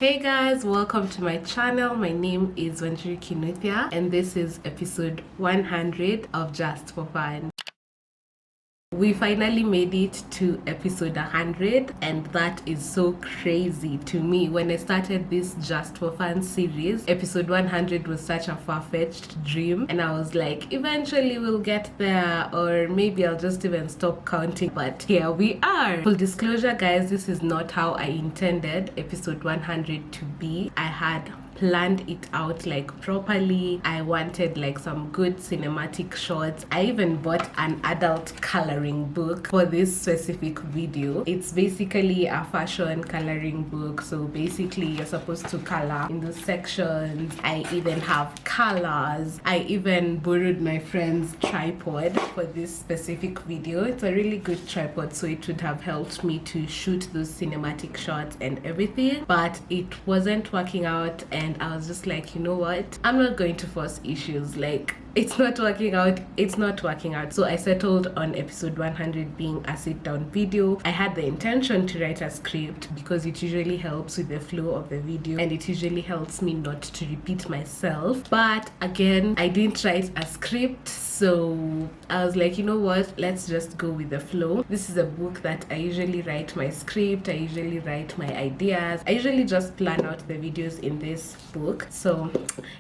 Hey guys, welcome to my channel. My name is Wanjiru Kinuthia and this is episode 100 of Just for Fun. We finally made it to episode 100 and that is so crazy to me. When I started this Just for Fun series, episode 100 was such a far-fetched dream and I was like, eventually we'll get there, or maybe I'll just even stop counting, but here we are. Full disclosure guys, this is not how I intended episode 100 to be. I had planned it out like properly. I wanted like some good cinematic shots. I even bought an adult coloring book for this specific video. It's basically a fashion coloring book, so basically you're supposed to color in the sections. I even have colors. I even borrowed my friend's tripod for this specific video. It's a really good tripod, so it would have helped me to shoot those cinematic shots and everything, but it wasn't working out and I was just like, you know what, I'm not going to force issues. Like, it's not working out, it's not working out. So I settled on episode 100 being a sit down video. I had the intention to write a script because it usually helps with the flow of the video and it usually helps me not to repeat myself, but again I didn't write a script, so I was like, you know what, let's just go with the flow. This is a book that I usually write my script, I usually write my ideas, I usually just plan out the videos in this book. So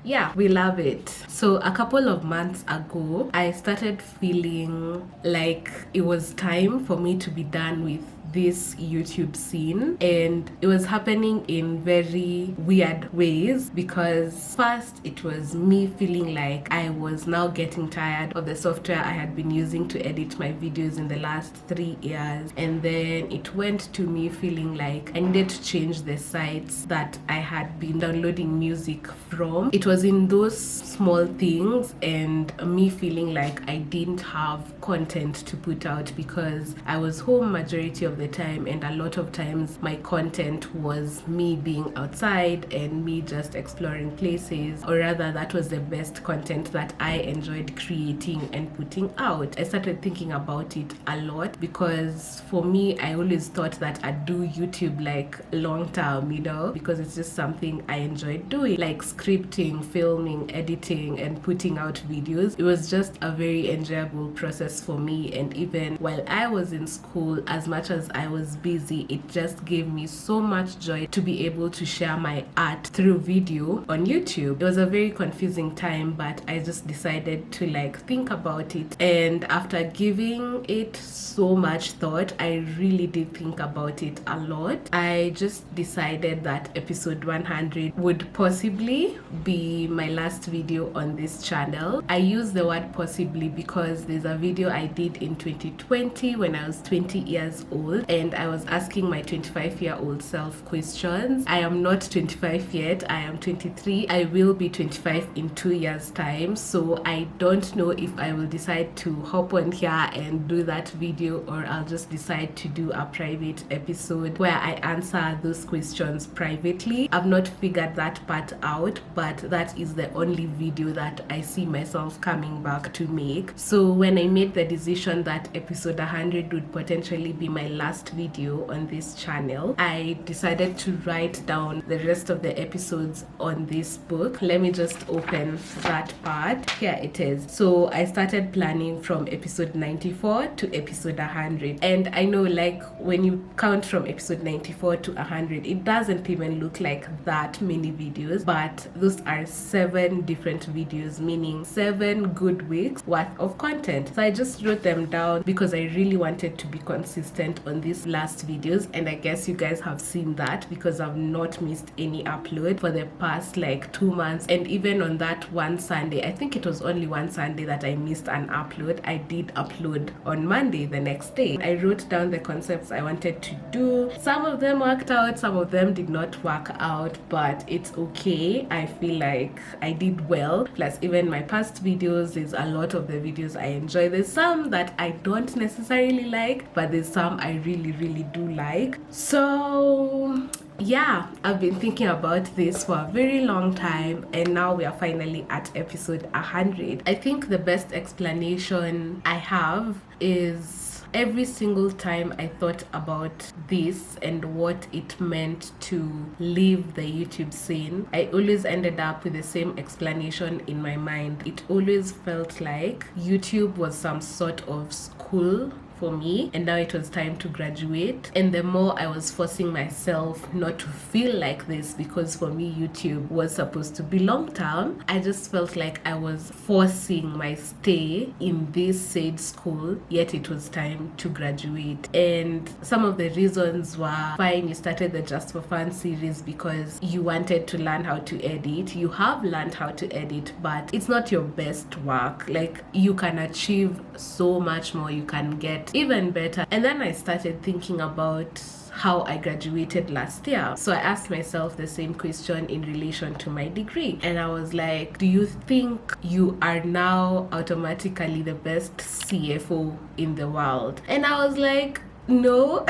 yeah, we love it. So a couple of months ago I started feeling like it was time for me to be done with this YouTube scene, and it was happening in very weird ways because first it was me feeling like I was now getting tired of the software I had been using to edit my videos in the last 3 years, and then it went to me feeling like I needed to change the sites that I had been downloading music from. It was in those small things and me feeling like I didn't have content to put out because I was home majority of the time, and a lot of times my content was me being outside and me just exploring places, or rather that was the best content that I enjoyed creating and putting out. I started thinking about it a lot because for me I always thought that I'd do YouTube like long term, you know, because it's just something I enjoyed doing, like scripting, filming, editing and putting out videos. It was just a very enjoyable process for me, and even while I was in school, as much as I was busy, it just gave me so much joy to be able to share my art through video on YouTube. It was a very confusing time, but I just decided to like think about it, and after giving it so much thought, I really did think about it a lot. I just decided that episode 100 would possibly be my last video on this channel. I use the word possibly because there's a video I did in 2020 when I was 20 years old and I was asking my 25-year-old self questions. I am not 25 yet, I am 23. I will be 25 in 2 years time, so I don't know if I will decide to hop on here and do that video or I'll just decide to do a private episode where I answer those questions privately. I've not figured that part out, but that is the only video that I see myself coming back to make. So when I made the decision that episode 100 would potentially be my last video on this channel, I decided to write down the rest of the episodes on this book. Let me just open that part. Here it is. So I started planning from episode 94 to episode 100, and I know like when you count from episode 94 to 100, it doesn't even look like that many videos, but those are 7 different videos, meaning 7 good weeks worth of content. So I just wrote them down because I really wanted to be consistent on these last videos, and I guess you guys have seen that because I've not missed any upload for the past like 2 months. And even on that one Sunday, I think it was only one Sunday that I missed an upload, I did upload on Monday the next day. I wrote down the concepts I wanted to do. Some of them worked out, some of them did not work out, but it's okay. I feel like I did well. Plus even my past videos, there's a lot of the videos I enjoy. There's some that I don't necessarily like, but there's some I really do like. So yeah, I've been thinking about this for a very long time, and now we are finally at episode 100. I think the best explanation I have is every single time I thought about this and what it meant to leave the YouTube scene, I always ended up with the same explanation in my mind. It always felt like YouTube was some sort of school for me, and now it was time to graduate. And the more I was forcing myself not to feel like this, because for me YouTube was supposed to be long term, I just felt like I was forcing my stay in this said school, yet it was time to graduate. And some of the reasons were, fine, you started the Just for Fun series because you wanted to learn how to edit. You have learned how to edit, but it's not your best work. Like, you can achieve so much more, you can get even better. And then I started thinking about how I graduated last year. So I asked myself the same question in relation to my degree. And I was like, do you think you are now automatically the best CFO in the world? And I was like, no.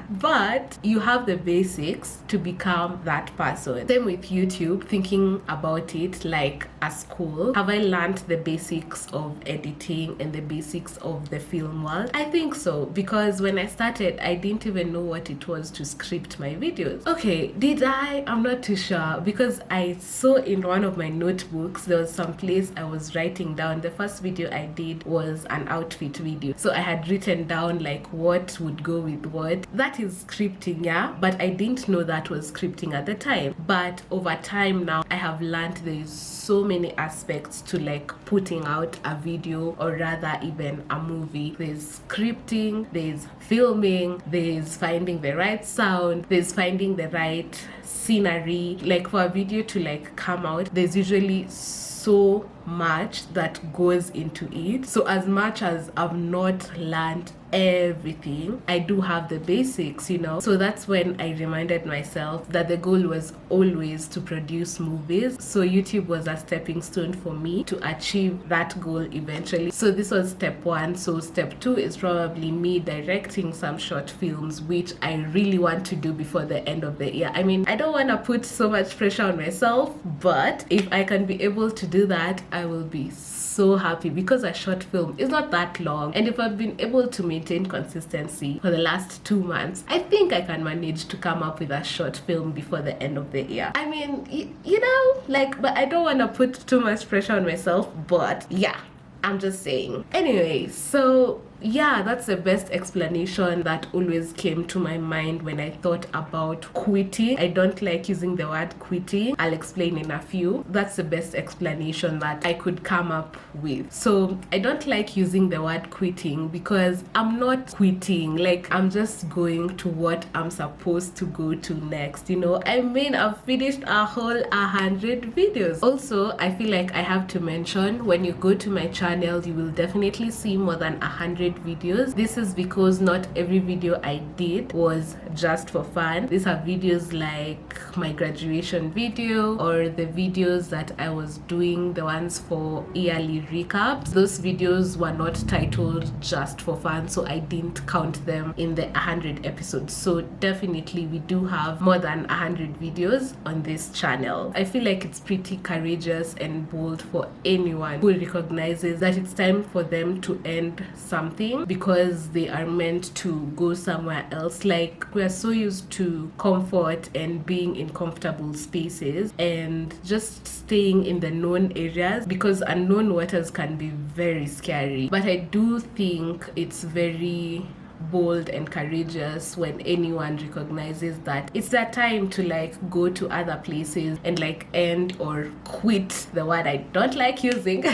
But you have the basics to become that person. Same with YouTube, thinking about it like a school. Have I learned the basics of editing and the basics of the film world? I think so, because when I started, I didn't even know what it was to script my videos. Okay, did I? I'm not too sure, because I saw in one of my notebooks, there was some place I was writing down. The first video I did was an outfit video. So I had written down like what would go with what. That is scripting, yeah, but I didn't know that was scripting at the time. But over time now, I have learned there's so many aspects to like putting out a video, or rather even a movie. There's scripting, there's filming, there's finding the right sound, there's finding the right scenery. Like, for a video to like come out, there's usually so much that goes into it. So as much as I've not learned everything, I do have the basics, you know. So that's when I reminded myself that the goal was always to produce movies. So YouTube was a stepping stone for me to achieve that goal eventually. So this was step one. So step two is probably me directing some short films, which I really want to do before the end of the year. I mean, I don't want to put so much pressure on myself, but if I can be able to do that, I will be so happy, because a short film is not that long. And if I've been able to maintain consistency for the last 2 months, I think I can manage to come up with a short film before the end of the year. I mean, you know, like, but I don't want to put too much pressure on myself, but yeah, I'm just saying. Anyway, so yeah, that's the best explanation that always came to my mind when I thought about quitting. I don't like using the word quitting. I'll explain in a few. That's the best explanation that I could come up with. So I don't like using the word quitting because I'm not quitting. Like, I'm just going to what I'm supposed to go to next. You know, I mean, I've finished a whole 100 videos. Also, I feel like I have to mention, when you go to my channel, you will definitely see more than 100 videos. This is because not every video I did was just for fun. These are videos like my graduation video, or the videos that I was doing, the ones for yearly recaps. Those videos were not titled just for fun, so I didn't count them in the 100 episodes. So definitely we do have more than 100 videos on this channel. I feel like it's pretty courageous and bold for anyone who recognizes that it's time for them to end something because they are meant to go somewhere else. Like, we are so used to comfort and being in comfortable spaces and just staying in the known areas, because unknown waters can be very scary. But I do think it's very bold and courageous when anyone recognizes that it's that time to like go to other places and like end or quit, the word I don't like using,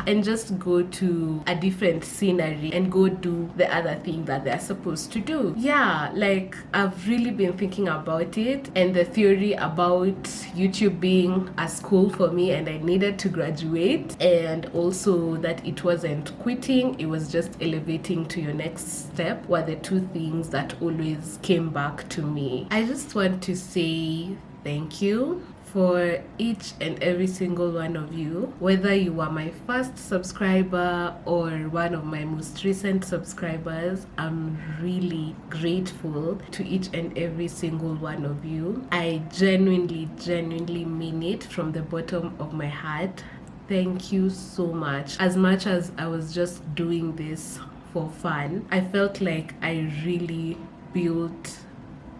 and just go to a different scenery and go do the other thing that they're supposed to do. Yeah, like, I've really been thinking about it, and the theory about YouTube being a school for me and I needed to graduate, and also that it wasn't quitting, it was just elevating to your next step, were the two things that always came back to me. I just want to say thank you for each and every single one of you, whether you are my first subscriber or one of my most recent subscribers. I'm really grateful to each and every single one of you. I genuinely mean it from the bottom of my heart. Thank you so much. As much as I was just doing this for fun. I felt like I really built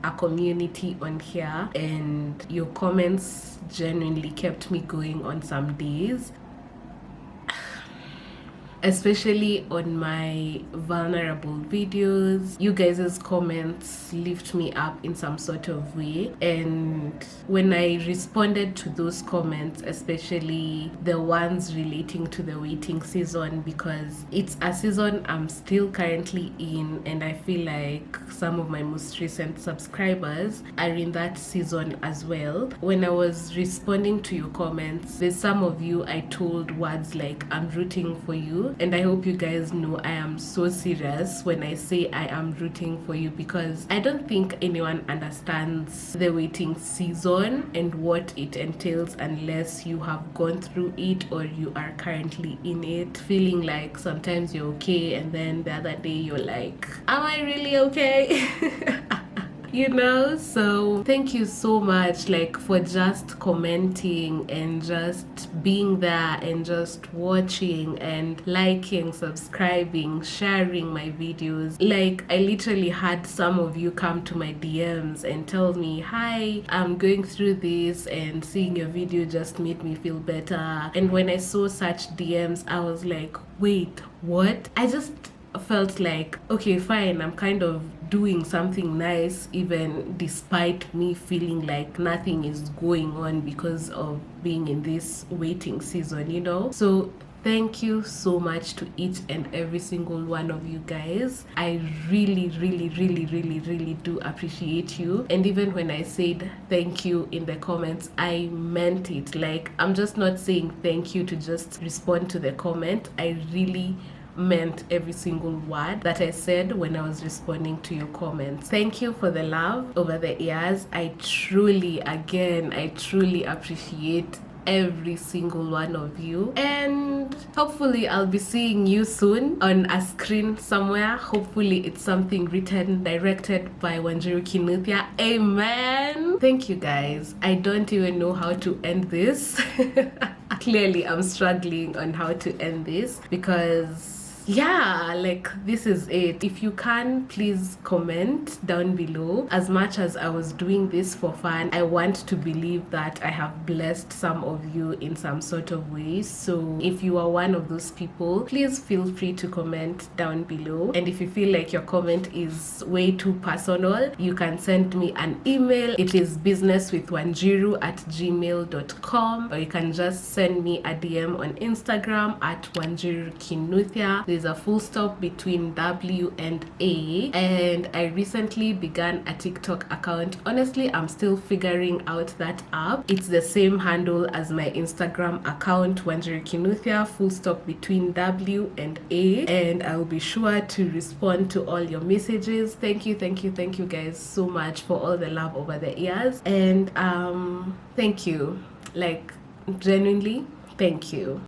a community on here, and your comments genuinely kept me going on some days, especially on my vulnerable videos. You guys' comments lift me up in some sort of way, and when I responded to those comments, especially the ones relating to the waiting season, because it's a season I'm still currently in, and I feel like some of my most recent subscribers are in that season as well. When I was responding to your comments, there's some of you I told words like, I'm rooting for you. And I hope you guys know I am so serious when I say I am rooting for you, because I don't think anyone understands the waiting season and what it entails unless you have gone through it or you are currently in it, feeling like sometimes you're okay and then the other day you're like, am I really okay? You know, so thank you so much, like, for just commenting and just being there and just watching and liking, subscribing, sharing my videos. Like, I literally had some of you come to my DMs and tell me, hi, I'm going through this and seeing your video just made me feel better. And when I saw such DMs, I was like, wait, what? I just felt like, okay, fine, I'm kind of doing something nice, even despite me feeling like nothing is going on because of being in this waiting season, you know? So thank you so much to each and every single one of you guys. I really, really, really, really, really do appreciate you. And even when I said thank you in the comments, I meant it. Like, I'm just not saying thank you to just respond to the comment. I really meant every single word that I said when I was responding to your comments. Thank you for the love over the years. I truly appreciate every single one of you, and hopefully I'll be seeing you soon on a screen somewhere. Hopefully it's something written, directed by Wanjiru Kinuthia. Amen. Thank you guys. I don't even know how to end this. Clearly I'm struggling on how to end this, because yeah, like, this is it. If you can, please comment down below. As much as I was doing this for fun, I want to believe that I have blessed some of you in some sort of way. So if you are one of those people, please feel free to comment down below. And if you feel like your comment is way too personal, you can send me an email. It is businesswithwanjiru@gmail.com, or you can just send me a DM on Instagram at Wanjiru Kinuthia. There's a full stop between W and A, and I recently began a TikTok account. Honestly, I'm still figuring out that app. It's the same handle as my Instagram account, Wanjiru Kinuthia, full stop between W and A, and I'll be sure to respond to all your messages. Thank you guys so much for all the love over the years, and thank you, like, genuinely, thank you.